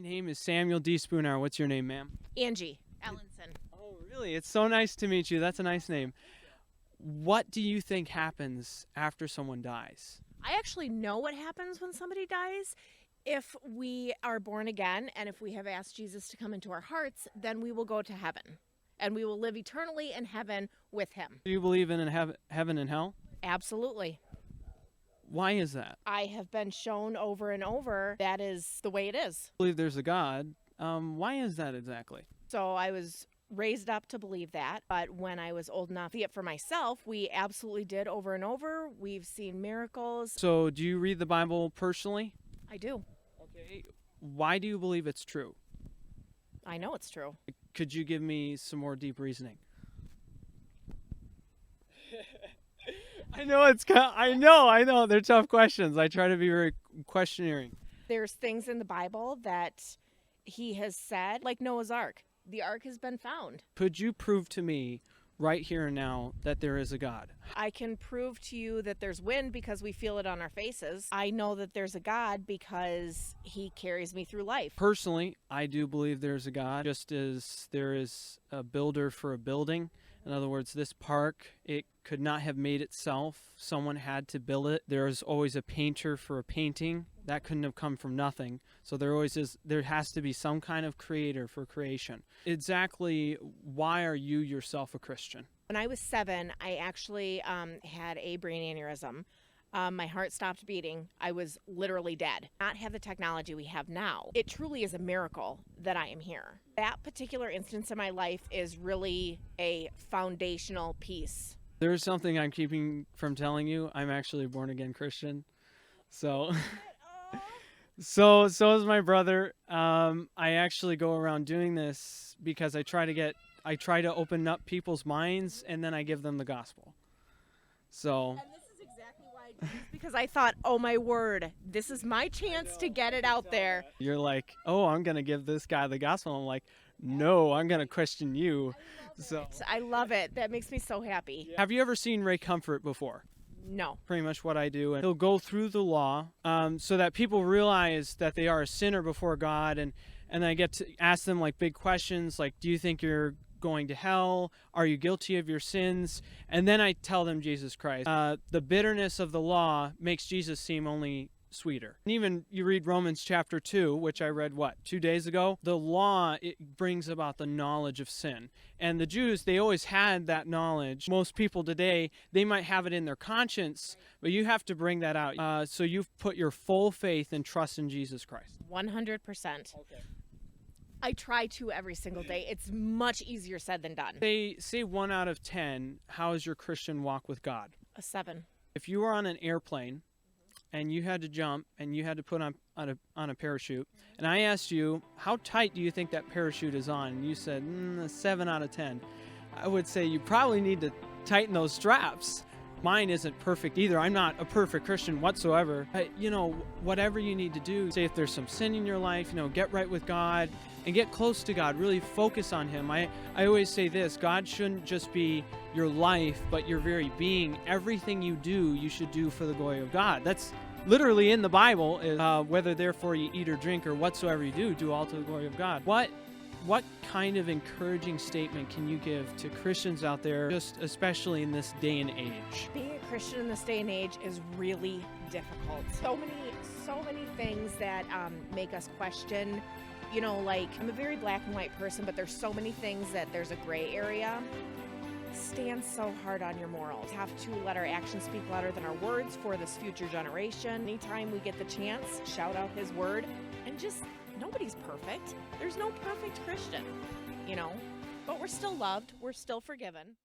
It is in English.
My name is Samuel D. Spooner. What's your name, ma'am? Angee Ellenson. Oh, really? It's so nice to meet you. That's a nice name. What do you think happens after someone dies? I actually know what happens when somebody dies. If we are born again and if we have asked Jesus to come into our hearts, then we will go to heaven and we will live eternally in heaven with him. Do you believe in heaven and hell? Absolutely. Why is that? I have been shown over and over that is the way it is. I believe there's a God. Why is that exactly? So I was raised up to believe that, but when I was old enough to see it for myself, we absolutely did over and over. We've seen miracles. So do you read the Bible personally? I do. Okay. Why do you believe it's true? I know it's true. Could you give me some more deep reasoning? I know. They're tough questions. I try to be very questioning. There's things in the Bible that he has said, like Noah's Ark. The ark has been found. Could you prove to me right here and now that there is a God? I can prove to you that there's wind because we feel it on our faces. I know that there's a God because he carries me through life. Personally, I do believe there's a God, just as there is a builder for a building. In other words, this park, it could not have made itself. Someone had to build it. There's always a painter for a painting. That couldn't have come from nothing. So there has to be some kind of creator for creation. Exactly why are you yourself a Christian? When I was 7, I actually had a brain aneurysm. My heart stopped beating. I was literally dead. Not have the technology we have now. It truly is a miracle that I am here. That particular instance in my life is really a foundational piece. There's something I'm keeping from telling you. I'm actually a born-again Christian. So so is my brother. I actually go around doing this because I try to open up people's minds, and then I give them the gospel. So. And this is exactly why I do this, because I thought, oh my word, this is my chance to get it out there. You're like, oh, I'm going to give this guy the gospel. I'm like, no, I'm going to question you. I love it. That makes me so happy. Have you ever seen Ray Comfort before? No. Pretty much what I do. And he'll go through the law so that people realize that they are a sinner before God. And I get to ask them like big questions like, do you think you're going to hell? Are you guilty of your sins? And then I tell them Jesus Christ. The bitterness of the law makes Jesus seem only sweeter. And even you read Romans chapter 2, which I read 2 days ago. The law, it brings about the knowledge of sin. And the Jews, they always had that knowledge. Most people today, they might have it in their conscience, but you have to bring that out. So you've put your full faith and trust in Jesus Christ. 100%. Okay. I try to every single day. It's much easier said than done. They say 1 out of 10, how is your Christian walk with God? A 7. If you were on an airplane and you had to jump and you had to put on a parachute, and I asked you, how tight do you think that parachute is on? And you said, a 7 out of 10. I would say you probably need to tighten those straps. Mine isn't perfect either. I'm not a perfect Christian whatsoever. But, whatever you need to do, say if there's some sin in your life, get right with God and get close to God. Really focus on Him. I always say this, God shouldn't just be your life, but your very being. Everything you do, you should do for the glory of God. That's literally in the Bible, is whether therefore you eat or drink or whatsoever you do all to the glory of God. What kind of encouraging statement can you give to Christians out there, just especially in this day and age? Being a Christian in this day and age is really difficult. So many things that make us question. Like I'm a very black and white person, but there's so many things that there's a gray area. Stand so hard on your morals. Have to let our actions speak louder than our words for this future generation. Anytime we get the chance, shout out his word, and just nobody's perfect. There's no perfect Christian, but we're still loved. We're still forgiven.